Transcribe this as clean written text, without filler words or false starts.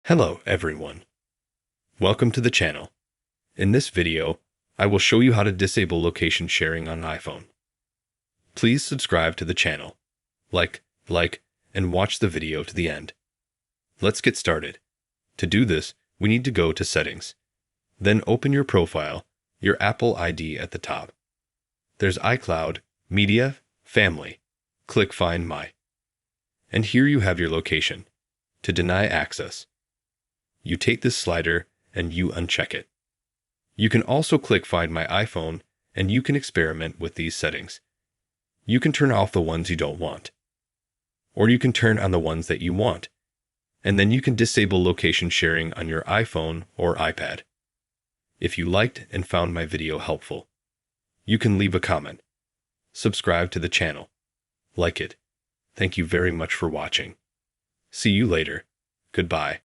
Hello everyone. Welcome to the channel. In this video, I will show you how to disable location sharing on iPhone. Please subscribe to the channel, like, and watch the video to the end. Let's get started. To do this, we need to go to Settings. Then open your profile, your Apple ID at the top. There's iCloud, Media, Family. Click Find My. And here you have your location. To deny access, you take this slider and you uncheck it. You can also click Find My iPhone and you can experiment with these settings. You can turn off the ones you don't want. Or you can turn on the ones that you want. And then you can disable location sharing on your iPhone or iPad. If you liked and found my video helpful, you can leave a comment. Subscribe to the channel. Like it. Thank you very much for watching. See you later. Goodbye.